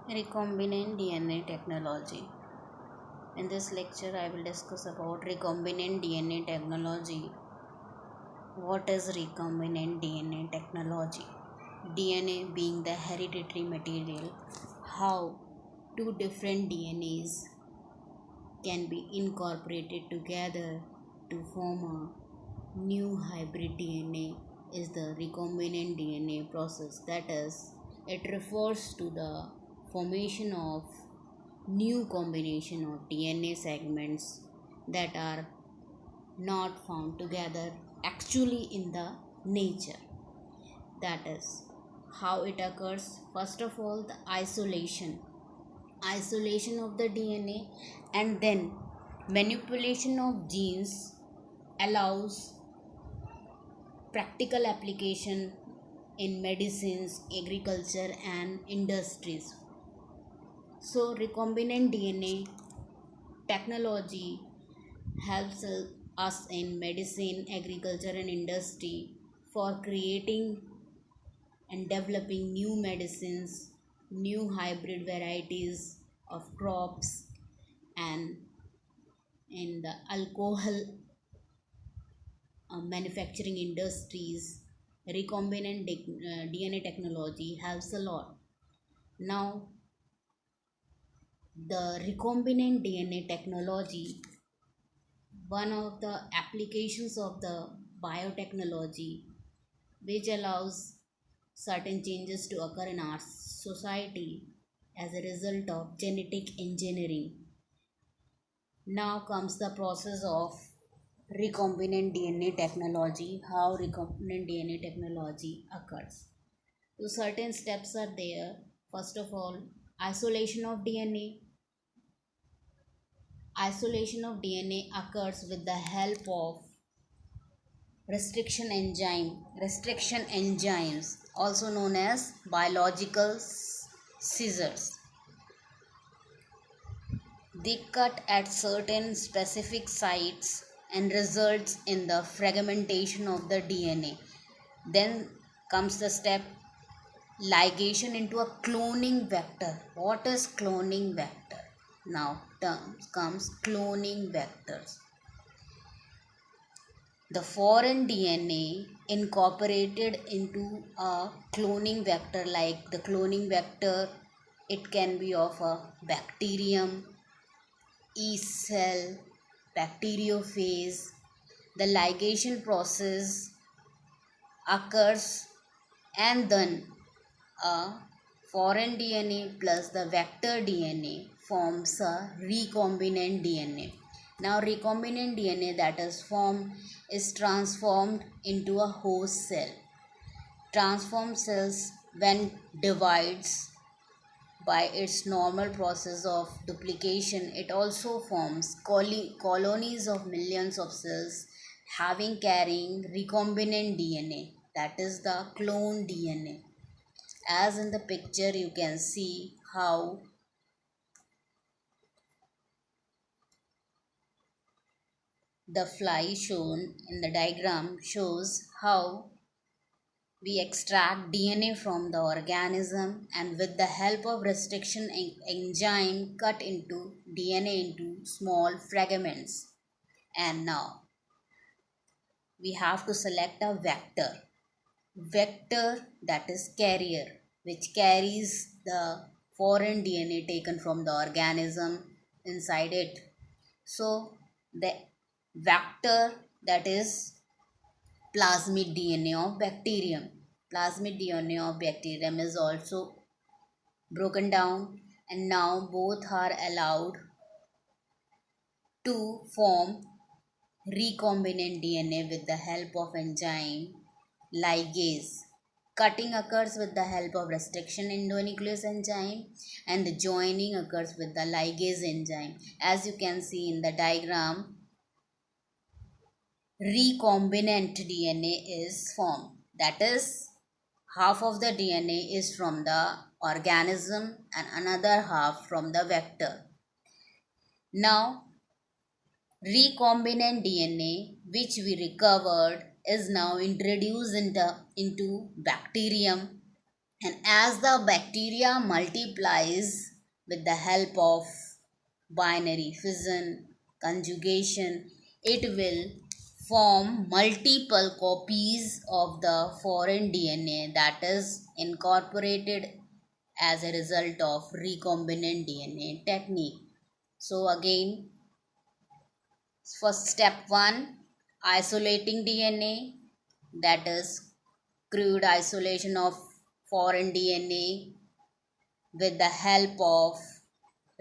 Recombinant DNA technology. In this lecture, I will discuss about recombinant DNA technology. What is recombinant DNA technology? DNA being the hereditary material, how two different DNAs can be incorporated together to form a new hybrid DNA is the recombinant DNA process. That is, it refers to the formation of new combination of DNA segments that are not found together actually in the nature. That is how it occurs. First of all, the isolation of the DNA, and then manipulation of genes allows practical application in medicines, agriculture, and industries. So, recombinant DNA technology helps us in medicine, agriculture, and industry for creating and developing new medicines, new hybrid varieties of crops, and in the alcohol manufacturing industries. Recombinant DNA technology helps a lot. Now, the recombinant DNA technology, one of the applications of the biotechnology, which allows certain changes to occur in our society as a result of genetic engineering. Now comes the process of recombinant DNA technology, how recombinant DNA technology occurs. So certain steps are there. First of all, isolation of DNA. Isolation of DNA occurs with the help of restriction enzymes, also known as biological scissors. They cut at certain specific sites and results in the fragmentation of the DNA. Then comes the step ligation into a cloning vector. What is cloning vector? Now terms comes cloning vectors. The foreign DNA incorporated into a cloning vector, like the cloning vector, it can be of a bacterium, yeast cell, bacteriophage. The ligation process occurs, and then a foreign DNA plus the vector DNA forms a recombinant DNA. Now, recombinant DNA that is formed is transformed into a host cell. Transformed cells, when divides by its normal process of duplication, it also forms colonies of millions of cells having carrying recombinant DNA, that is the clone DNA. As in the picture, you can see how the fly shown in the diagram shows how we extract DNA from the organism, and with the help of restriction enzyme cut into DNA into small fragments. And now we have to select a vector that is carrier, which carries the foreign DNA taken from the organism inside it. So the vector that is plasmid DNA of bacterium. Plasmid DNA of bacterium is also broken down, and now both are allowed to form recombinant DNA with the help of enzyme ligase. Cutting occurs with the help of restriction endonuclease enzyme, and the joining occurs with the ligase enzyme. As you can see in the diagram, recombinant DNA is formed. That is, half of the DNA is from the organism and another half from the vector. Now, recombinant DNA, which we recovered, is now introduced into bacterium, And as the bacteria multiplies with the help of binary fission, conjugation, it will form multiple copies of the foreign DNA that is incorporated as a result of recombinant DNA technique. So again, first step 1, isolating DNA, that is crude isolation of foreign DNA with the help of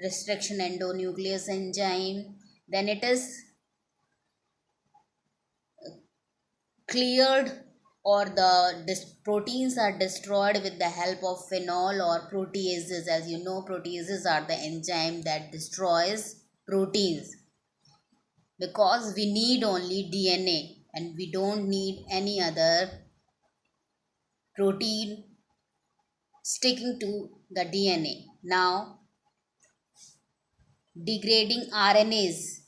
restriction endonuclease enzyme. Then it is cleared, or the proteins are destroyed with the help of phenol or proteases. As you know, proteases are the enzyme that destroys proteins, because we need only DNA and we don't need any other protein sticking to the DNA. Now, degrading RNAs.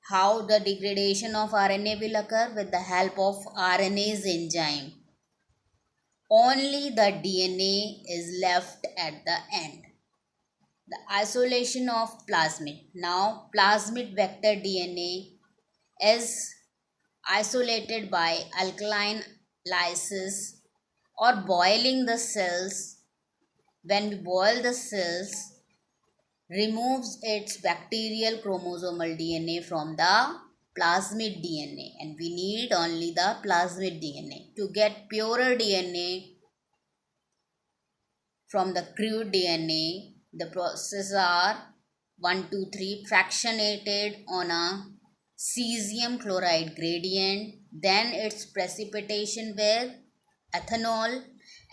How the degradation of RNA will occur? With the help of RNase enzyme. Only the DNA is left at the end. The isolation of plasmid. Now, plasmid vector DNA is isolated by alkaline lysis or boiling the cells. When we boil the cells, removes its bacterial chromosomal DNA from the plasmid DNA, and we need only the plasmid DNA. To get purer DNA from the crude DNA, the processes are 1, 2, 3 fractionated on a cesium chloride gradient, then its precipitation with ethanol,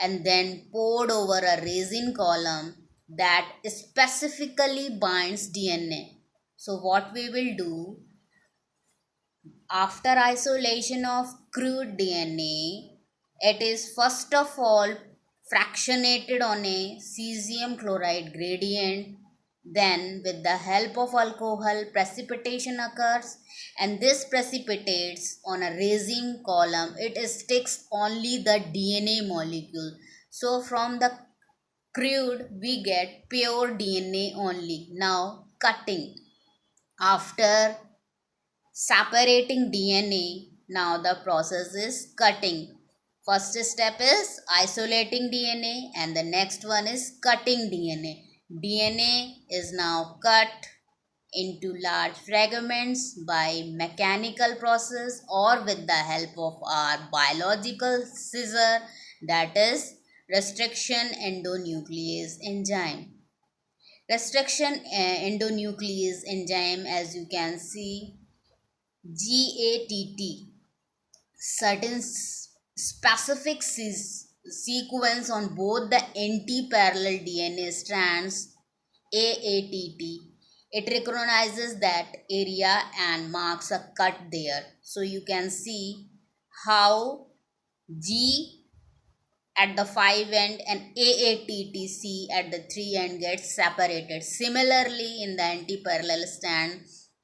and then poured over a resin column that specifically binds DNA. So what we will do, after isolation of crude DNA, it is first of all fractionated on a cesium chloride gradient. Then, with the help of alcohol, precipitation occurs, and this precipitates on a resin column. It sticks only the DNA molecule. So, from the crude, we get pure DNA only. Now, cutting. After separating DNA, now the process is cutting. First step is isolating DNA, and the next one is cutting DNA. DNA is now cut into large fragments by mechanical process or with the help of our biological scissor, that is restriction endonuclease enzyme. Restriction endonuclease enzyme, as you can see, GATT, certain specific sequence on both the anti-parallel DNA strands, AATT. It recognizes that area and marks a cut there. So you can see how G at the 5 end and AATTC at the 3 end gets separated. Similarly, in the anti-parallel stand,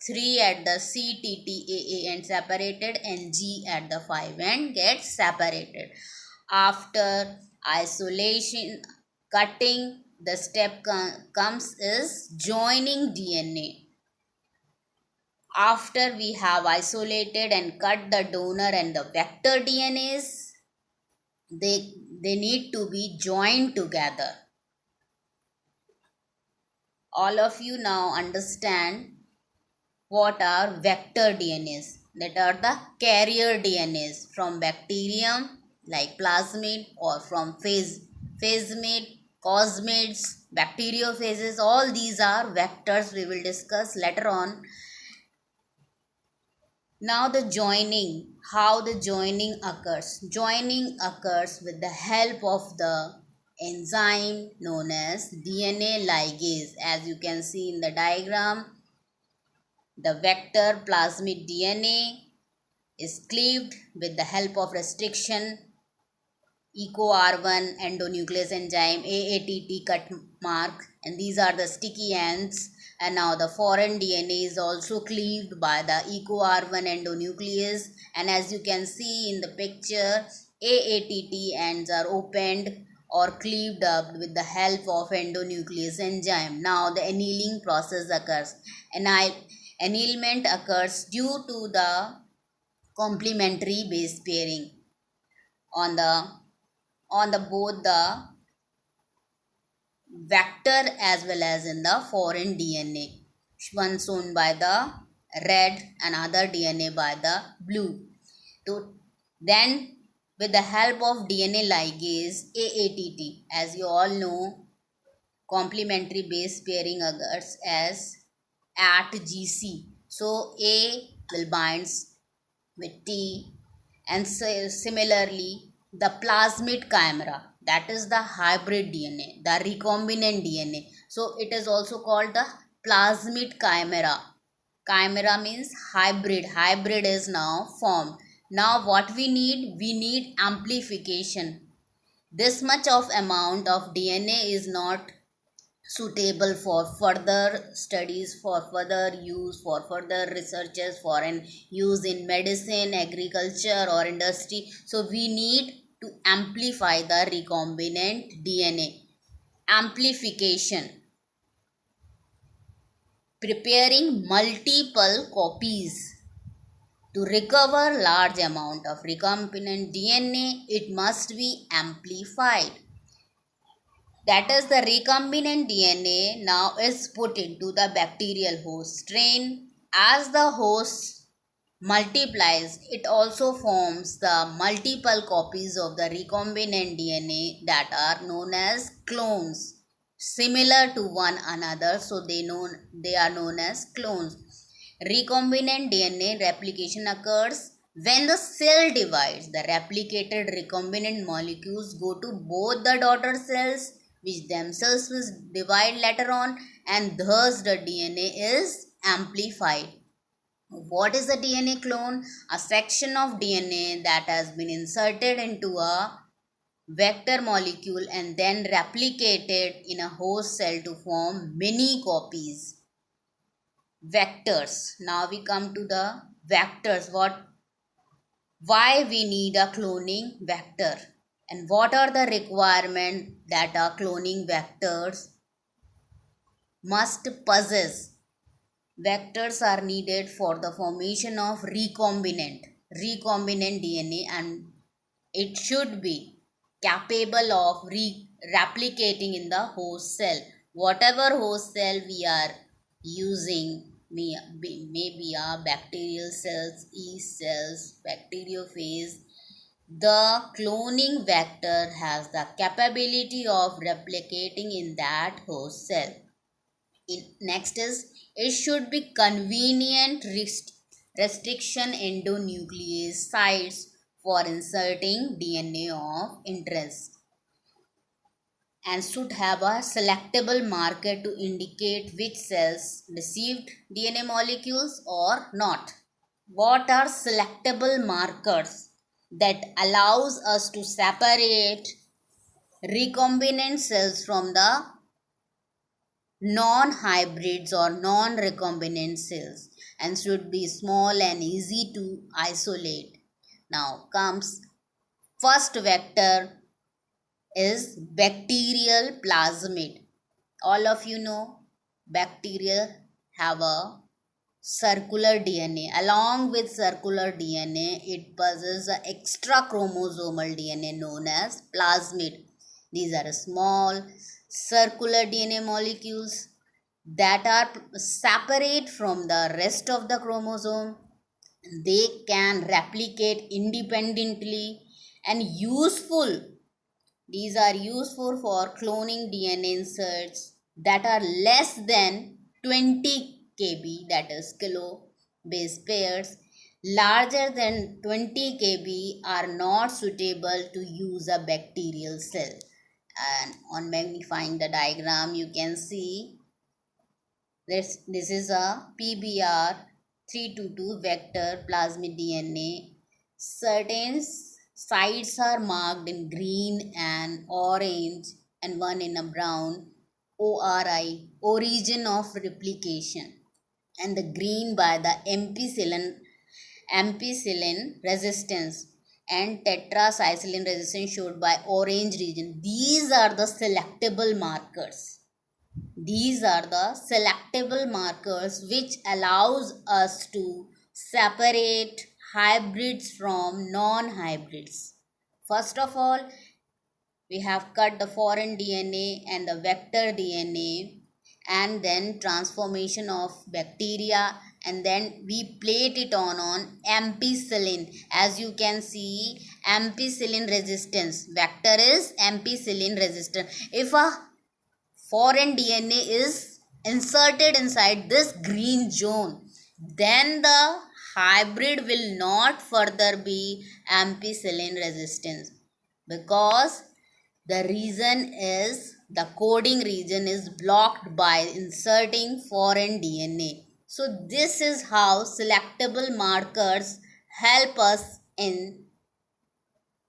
3 at the CTTAA end separated and G at the 5 end gets separated. After isolation, cutting, the step comes is joining DNA. After we have isolated and cut the donor and the vector DNAs, they need to be joined together. All of you now understand what are vector DNAs. That are the carrier DNAs from bacterium like plasmid, or from phasmid, cosmids, bacteriophages. All these are vectors. We will discuss later on. Now the joining, how the joining occurs. Joining occurs with the help of the enzyme known as DNA ligase. As you can see in the diagram, the vector plasmid DNA is cleaved with the help of restriction EcoR1 endonuclease enzyme, AATT cut mark, and these are the sticky ends. And now the foreign DNA is also cleaved by the EcoR1 endonuclease, and as you can see in the picture, AATT ends are opened or cleaved up with the help of endonuclease enzyme. Now the annealing process occurs. Annealment occurs due to the complementary base pairing on the both the vector as well as in the foreign DNA. One shown by the red and other DNA by the blue. So then with the help of DNA ligase AATT, as you all know, complementary base pairing occurs as at GC. So A will binds with T, and similarly the plasmid chimera, that is the hybrid DNA, the recombinant DNA. So it is also called the plasmid chimera. Chimera means hybrid. Hybrid is now formed. Now what we need amplification. This much of amount of DNA is not suitable for further studies, for further use, for further researches, for an use in medicine, agriculture or industry. So we need to amplify the recombinant DNA. Amplification, preparing multiple copies. To recover large amount of recombinant DNA, it must be amplified. That is, the recombinant DNA now is put into the bacterial host strain. As the host multiplies, it also forms the multiple copies of the recombinant DNA that are known as clones, similar to one another, so they are known as clones. Recombinant DNA replication occurs when the cell divides. The replicated recombinant molecules go to both the daughter cells, which themselves will divide later on, and thus the DNA is amplified. What is a DNA clone? A section of DNA that has been inserted into a vector molecule and then replicated in a host cell to form many copies. Vectors. Now we come to the vectors. Why we need a cloning vector, and what are the requirements that our cloning vectors must possess. Vectors are needed for the formation of recombinant DNA, and it should be capable of replicating in the host cell. Whatever host cell we are using, maybe our bacterial cells, yeast cells, bacteriophage, the cloning vector has the capability of replicating in that host cell. Next is, it should be convenient restriction endonuclease sites for inserting DNA of interest, and should have a selectable marker to indicate which cells received DNA molecules or not. What are selectable markers that allows us to separate recombinant cells from the non-hybrids or non-recombinant cells, and should be small and easy to isolate? Now comes first vector is bacterial plasmid. All of you know bacteria have a circular DNA. Along with circular DNA, it possesses an extra chromosomal DNA known as plasmid. These are small circular DNA molecules that are separate from the rest of the chromosome. They can replicate independently and useful. These are useful for cloning DNA inserts that are less than 20 kb, that is kilo base pairs. Larger than 20 kb are not suitable to use a bacterial cell. And on magnifying the diagram, you can see this is a PBR 322 vector plasmid DNA. Certain sites are marked in green and orange, and one in a brown, ORI, origin of replication, and the green by the ampicillin resistance. and tetracycline resistance showed by orange region. These are the selectable markers. These are the selectable markers which allows us to separate hybrids from non-hybrids. First of all, we have cut the foreign DNA and the vector DNA, and then transformation of bacteria, and then we plate it on ampicillin. As you can see, ampicillin resistance vector is ampicillin resistant. If a foreign DNA is inserted inside this green zone, then the hybrid will not further be ampicillin resistant, because the reason is the coding region is blocked by inserting foreign DNA. So this is how selectable markers help us in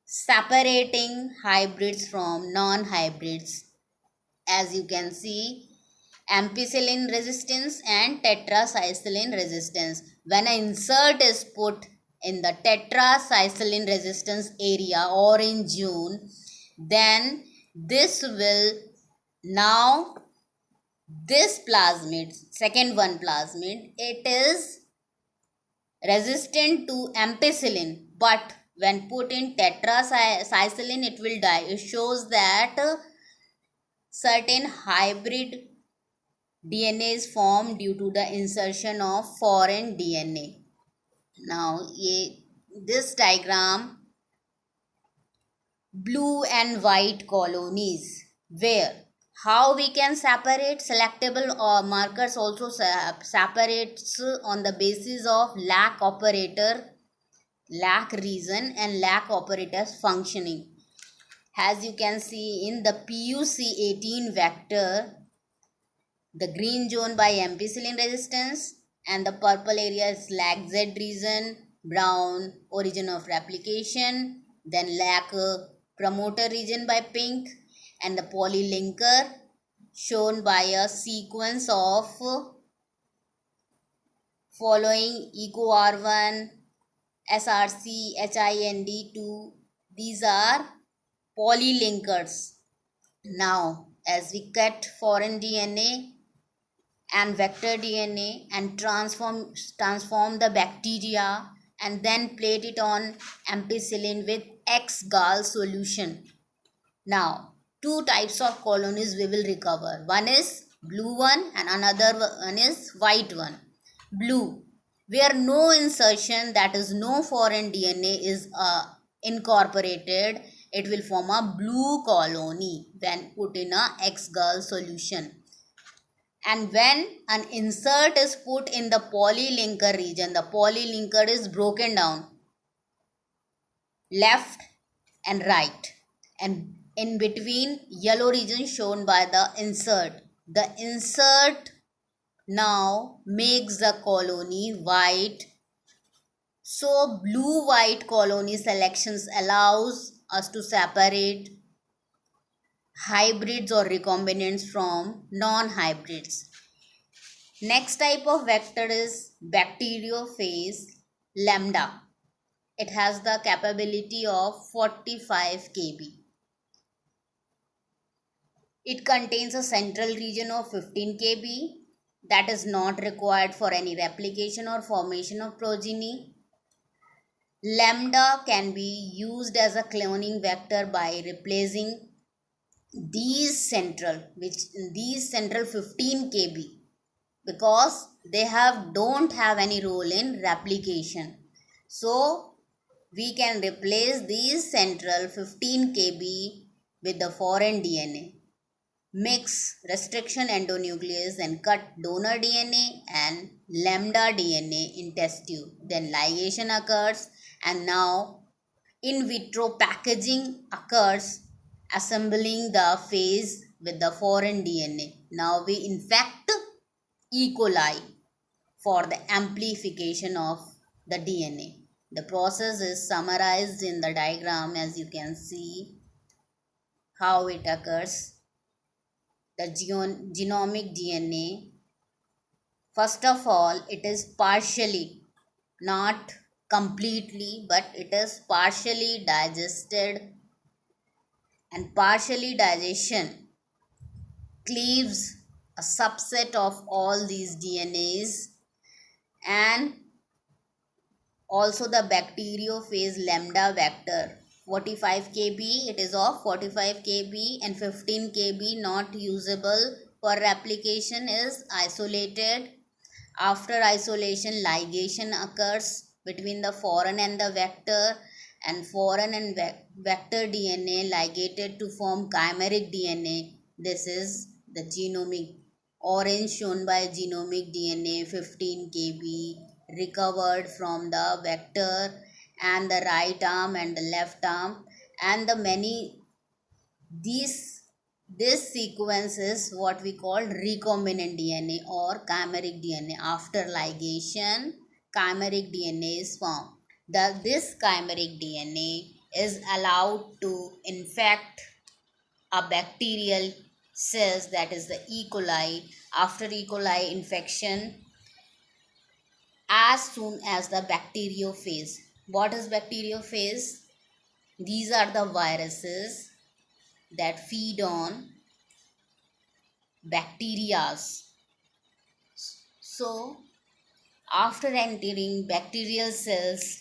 separating hybrids from non-hybrids. As you can see, ampicillin resistance and tetracycline resistance. When an insert is put in the tetracycline resistance area or in zone, then this will now, this plasmid, second one plasmid, it is resistant to ampicillin, but when put in tetracycline it will die. It shows that certain hybrid DNA is formed due to the insertion of foreign DNA. Now, this diagram, blue and white colonies, where how we can separate selectable or markers also separates on the basis of lac operator, lac region and lac operators functioning. As you can see in the PUC18 vector, the green zone by ampicillin resistance and the purple area is lac Z region, brown origin of replication, then lac promoter region by pink, and the polylinker shown by a sequence of following EcoR1, SRC, HIND2. These are polylinkers. Now, as we cut foreign DNA and vector DNA and transform the bacteria and then plate it on ampicillin with X-Gal solution. Now, two types of colonies we will recover. One is blue one and another one is white one. Blue, where no insertion, that is no foreign DNA is incorporated, it will form a blue colony when put in a X-Gal solution. And when an insert is put in the polylinker region, the polylinker is broken down left and right, and in between yellow region shown by the insert. The insert now makes the colony white. So blue white colony selections allows us to separate hybrids or recombinants from non-hybrids. Next type of vector is bacteriophage lambda. It has the capability of 45 kb. It contains a central region of 15 kb that is not required for any replication or formation of progeny. Lambda can be used as a cloning vector by replacing these central 15 kb, because they don't have any role in replication. So we can replace these central 15 kb with the foreign DNA, mix restriction endonuclease and cut donor DNA and lambda DNA in test tube. Then ligation occurs, and now in vitro packaging occurs, assembling the phase with the foreign DNA. Now we infect E. coli for the amplification of the DNA. The process is summarized in the diagram. As you can see how it occurs. The genomic DNA, first of all, it is partially, not completely, but it is partially digested, and partially digestion cleaves a subset of all these DNAs. And also the bacteriophage lambda vector 45 kb, it is of 45 kb, and 15 kb not usable for replication, is isolated. After isolation, ligation occurs between the foreign and the vector, and foreign and vector DNA ligated to form chimeric DNA. This is the genomic. Orange shown by genomic DNA 15 kb recovered from the vector, and the right arm and the left arm, and the many these this sequence is what we call recombinant DNA or chimeric DNA. After ligation, chimeric DNA is formed. This chimeric DNA is allowed to infect a bacterial cells, that is the E. coli. After E. coli infection, as soon as the bacteriophage. What is bacteriophage? These are the viruses that feed on bacterias. So, after entering bacterial cells,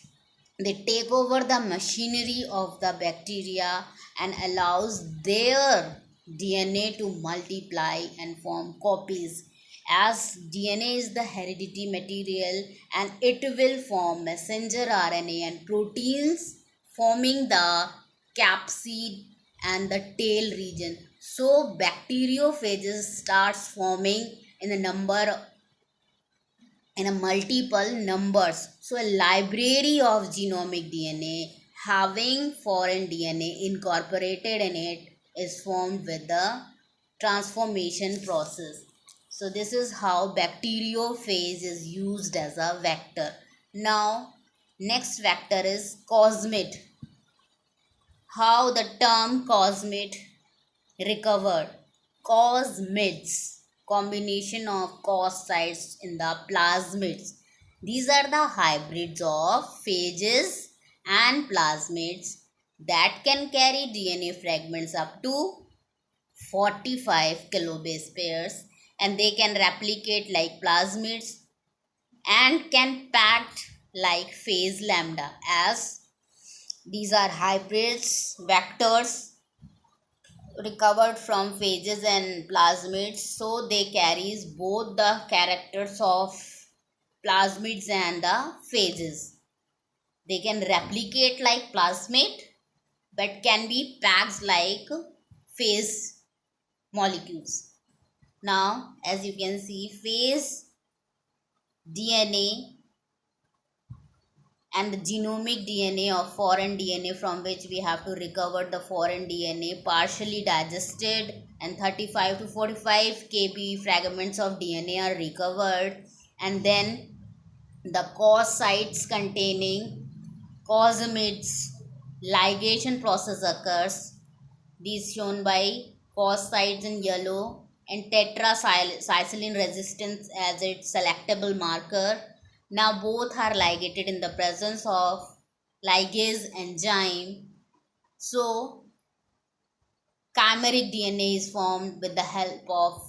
they take over the machinery of the bacteria and allows their DNA to multiply and form copies. As DNA is the heredity material, and it will form messenger RNA and proteins, forming the capsid and the tail region. So bacteriophages starts forming in a number, in a multiple numbers. So a library of genomic DNA having foreign DNA incorporated in it is formed with the transformation process. So this is how bacteriophage is used as a vector. Now next vector is cosmid. How the term cosmid recovered. Cosmids, combination of cos sites in the plasmids. These are the hybrids of phages and plasmids that can carry DNA fragments up to 45 kilobase pairs, and they can replicate like plasmids and can pact like phage lambda, as these are hybrids vectors recovered from phages and plasmids, so they carries both the characters of plasmids and the phages. They can replicate like plasmid but can be packed like phage molecules. Now as you can see, phage DNA and the genomic DNA of foreign DNA, from which we have to recover the foreign DNA partially digested, and 35 to 45 kb fragments of DNA are recovered, and then the cos sites containing cosmids ligation process occurs. These shown by cos sites in yellow, and tetracycline resistance as its selectable marker. Now both are ligated in the presence of ligase enzyme. So chimeric DNA is formed with the help of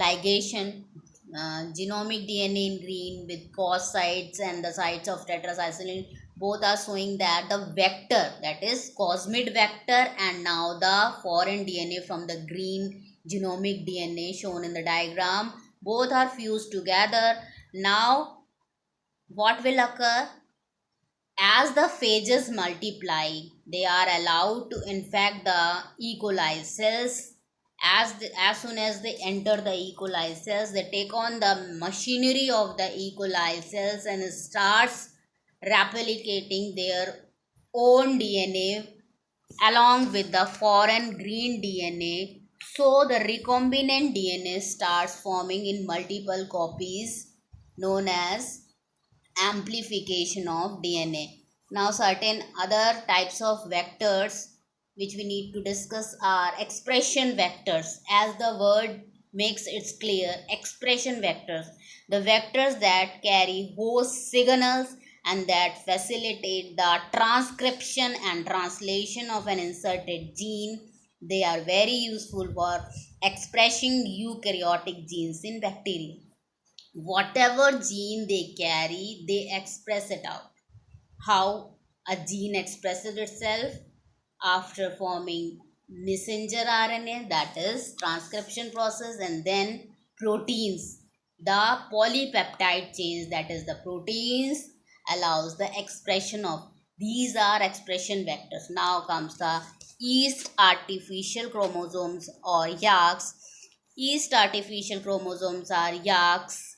ligation. Genomic DNA in green with cos sites and the sites of tetracycline, both are showing that the vector, that is cosmid vector, and now the foreign DNA from the green genomic DNA shown in the diagram, both are fused together. Now what will occur? As the phages multiply, they are allowed to infect the E. coli cells. As soon as they enter the E. coli cells, they take on the machinery of the E. coli cells and starts replicating their own DNA along with the foreign green DNA. So the recombinant DNA starts forming in multiple copies, known as amplification of DNA. Now certain other types of vectors which we need to discuss are expression vectors. As the word makes it clear, expression vectors, the vectors that carry host signals and that facilitate the transcription and translation of an inserted gene. They are very useful for expressing eukaryotic genes in bacteria. Whatever gene they carry, they express it out. How a gene expresses itself after forming messenger RNA, that is transcription process, and then proteins, the polypeptide chains, that is the proteins, allows the expression of these are expression vectors. Now comes the yeast artificial chromosomes or YARCs. Yeast artificial chromosomes are YARCs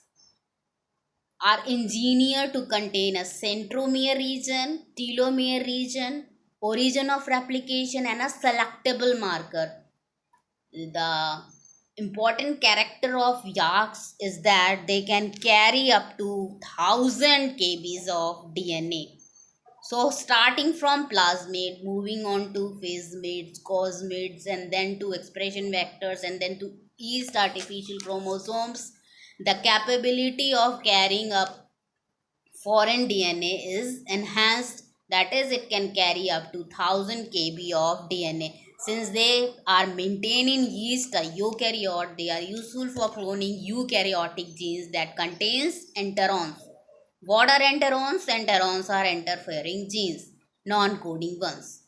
are engineered to contain a centromere region, telomere region, origin of replication, and a selectable marker. The important character of YARCs is that they can carry up to 1000 kbs of DNA. So, starting from plasmid, moving on to phasmids, cosmids, and then to expression vectors, and then to yeast artificial chromosomes, the capability of carrying up foreign DNA is enhanced. That is, it can carry up to 1000 kb of DNA. Since they are maintaining yeast, a eukaryote, they are useful for cloning eukaryotic genes that contains enterons. What are enterons? Enterons are interfering genes, non-coding ones.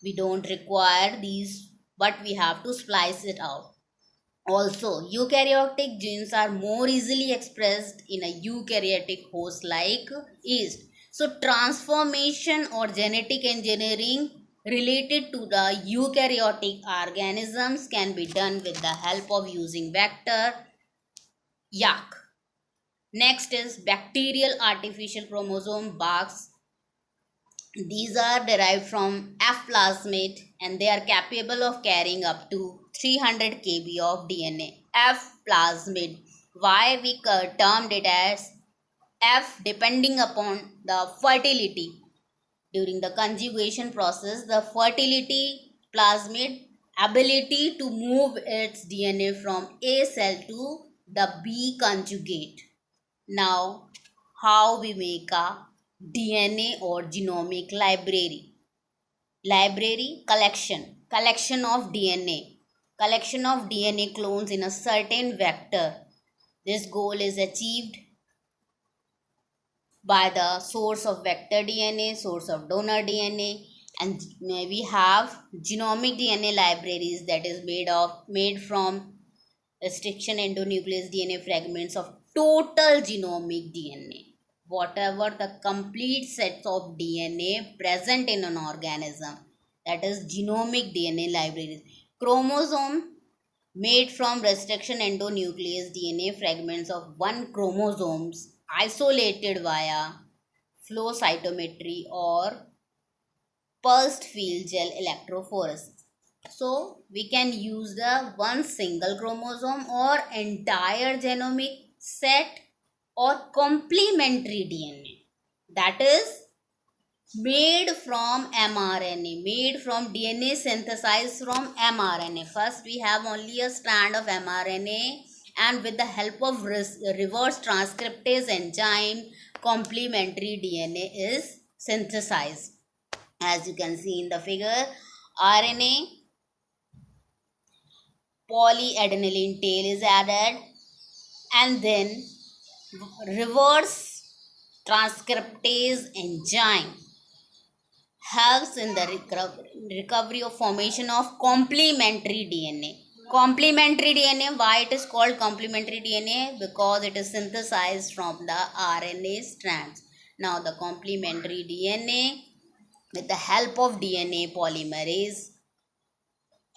We don't require these, but we have to splice it out. Also, eukaryotic genes are more easily expressed in a eukaryotic host like yeast. So, transformation or genetic engineering related to the eukaryotic organisms can be done with the help of using vector YARC. Next is bacterial artificial chromosome BARCs. These are derived from F plasmid and they are capable of carrying up to 300 kb of DNA. F plasmid. Why we termed it as F? Depending upon the fertility. During the conjugation process, the fertility plasmid ability to move its DNA from A cell to the B conjugate. Now, how we make a DNA or genomic library? Library collection of DNA clones in a certain vector. This goal is achieved by the source of vector DNA, source of donor DNA, and we have genomic DNA libraries that is made from restriction endonuclease DNA fragments of total genomic DNA. Whatever the complete sets of DNA present in an organism, that is genomic DNA libraries. Chromosome made from restriction endonuclease DNA fragments of one chromosomes isolated via flow cytometry or pulsed field gel electrophoresis. So we can use the one single chromosome or entire genomic set or complementary DNA, that is made from mRNA, made from DNA synthesized from mRNA. First we have only a strand of mRNA and with the help of reverse transcriptase enzyme complementary DNA is synthesized. As you can see in the figure, RNA polyadenylene tail is added and then reverse transcriptase enzyme helps in the recovery of formation of complementary DNA. Complementary DNA, why it is called complementary DNA? Because it is synthesized from the RNA strands. Now the complementary DNA with the help of DNA polymerase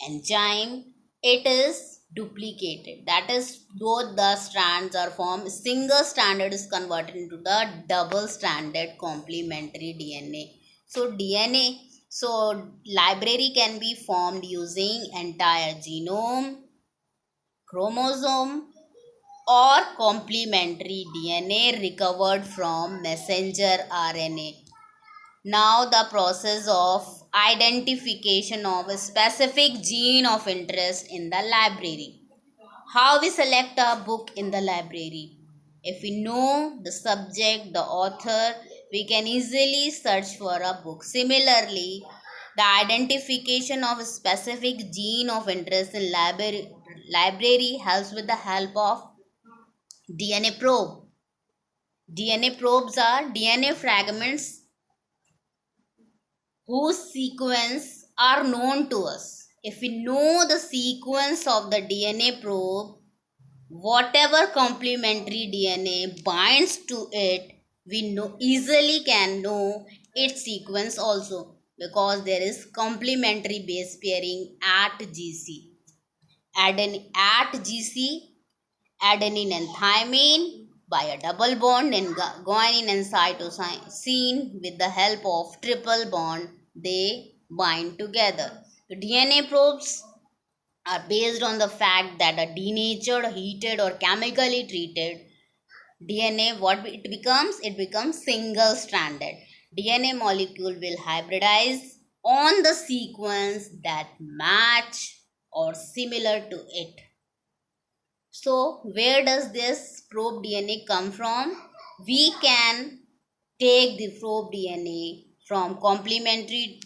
enzyme, it is duplicated. That is, both the strands are formed, single stranded is converted into the double stranded complementary DNA. So library can be formed using entire genome, chromosome, or complementary DNA recovered from messenger RNA. Now the process of identification of a specific gene of interest in the library. How we select a book in the library? If we know the subject, the author, we can easily search for a book. Similarly, the identification of a specific gene of interest in library helps with the help of DNA probe. DNA probes are DNA fragments whose sequence are known to us. If we know the sequence of the DNA probe, whatever complementary DNA binds to it, we know easily can know its sequence also, because there is complementary base pairing at GC. At GC, adenine and thymine by a double bond, and guanine and cytosine with the help of triple bond, they bind together. The DNA probes are based on the fact that a denatured, heated or chemically treated DNA, what it becomes? It becomes single stranded. DNA molecule will hybridize on the sequence that match or similar to it. So where does this probe DNA come from? We can take the probe DNA from complementary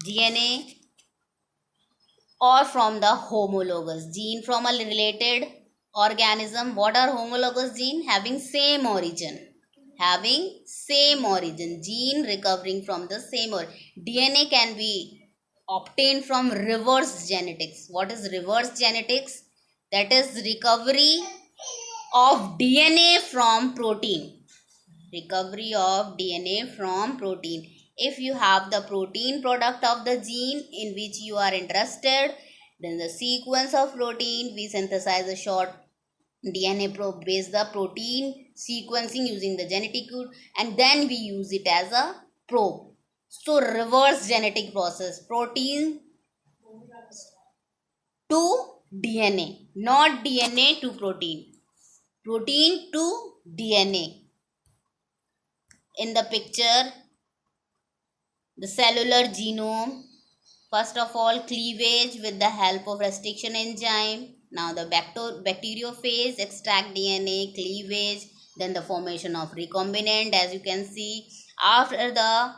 DNA or from the homologous gene from a related organism. What are homologous gene? Having same origin. Having same origin. Gene recovering from the same origin. DNA can be obtained from reverse genetics. What is reverse genetics? That is recovery of DNA from protein. Recovery of DNA from protein. If you have the protein product of the gene in which you are interested, then the sequence of protein, we synthesize a short DNA probe based the protein sequencing using the genetic code, and then we use it as a probe. So reverse genetic process, protein to DNA, not DNA to protein. Protein to DNA. In the picture, the cellular genome, first of all cleavage with the help of restriction enzyme. Now the bacteriophage, extract DNA, cleavage, then the formation of recombinant. As you can see, after the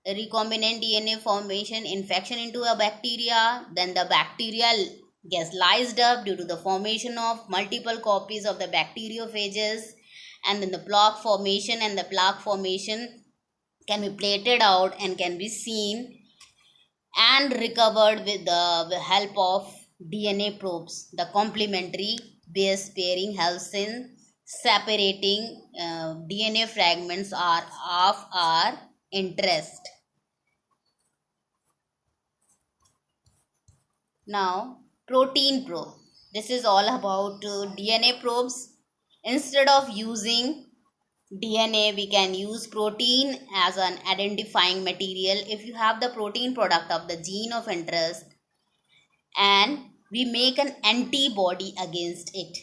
recombinant DNA formation, infection into a bacteria, then the bacteria gets lysed up due to the formation of multiple copies of the bacteriophages, and then the plaque formation, and the plaque formation can be plated out and can be seen and recovered with the help of DNA probes. The complementary base pairing helps in separating DNA fragments are of our interest. Now, protein probe. This is all about DNA probes. Instead of using DNA, we can use protein as an identifying material. If you have the protein product of the gene of interest and we make an antibody against it,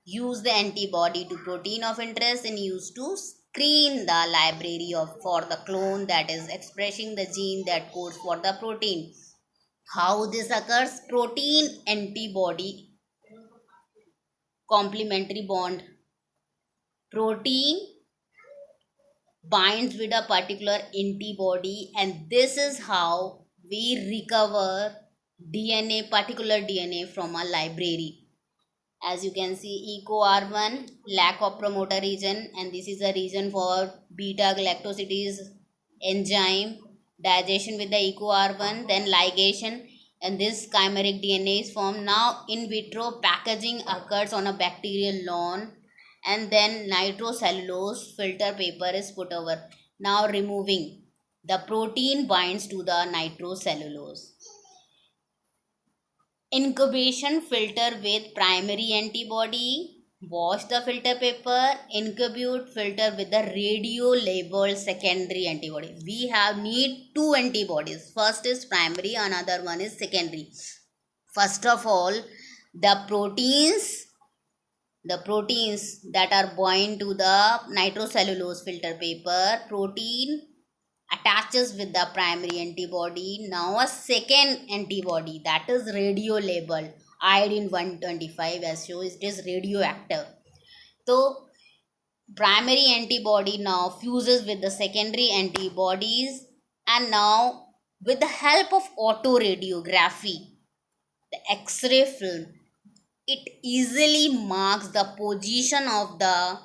use the antibody to protein of interest and use to screen the library for the clone that is expressing the gene that codes for the protein. How this occurs? Protein antibody complementary bond. Protein binds with a particular antibody, and this is how we recover DNA, particular DNA from a library. As you can see, EcoR1, lack of promoter region, and this is a region for beta galactosidase enzyme, digestion with the EcoR1, then ligation, and this chimeric DNA is formed. Now in vitro packaging occurs on a bacterial lawn, and then nitrocellulose filter paper is put over. Now removing, the protein binds to the nitrocellulose. Incubation, filter with primary antibody, wash the filter paper, incubate, filter with the radio labeled secondary antibody. We have need two antibodies. First is primary, another one is secondary. First of all, the proteins that are bound to the nitrocellulose filter paper, protein attaches with the primary antibody. Now a second antibody, that is radio labeled iodine 125, as shows it is radioactive. So primary antibody now fuses with the secondary antibodies, and now with the help of autoradiography, the X-ray film, it easily marks the position of the